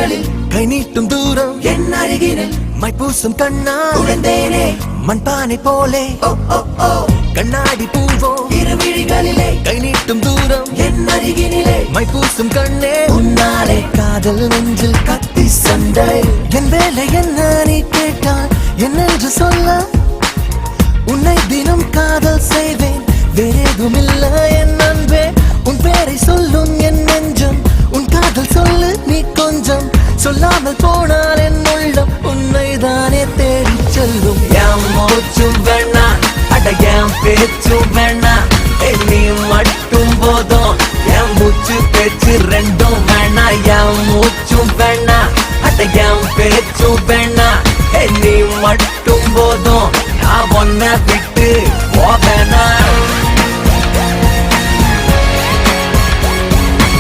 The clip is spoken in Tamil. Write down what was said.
விழிகளில் கை நீட்டும் தூரம் என் அருகினில் மைப்பூசும் கண்ணா உழந்தேனே மண்பானை போலே கண்ணாடி பூவோ இரு விழிகளிலே கை நீட்டும் தூரம் என் அருகினிலே மைப்பூசும் கண்ணே உன்னாலே காதல் நெஞ்சில் கத்தி சண்டை என் வேலை என்ன நீ கேட்டால் என்னென்று சொல்ல உன்னை தினம் காதல் செய்வேன் வேறேதும் இல்ல என் அன்பே உன் பேரை சொல்லும் என்ன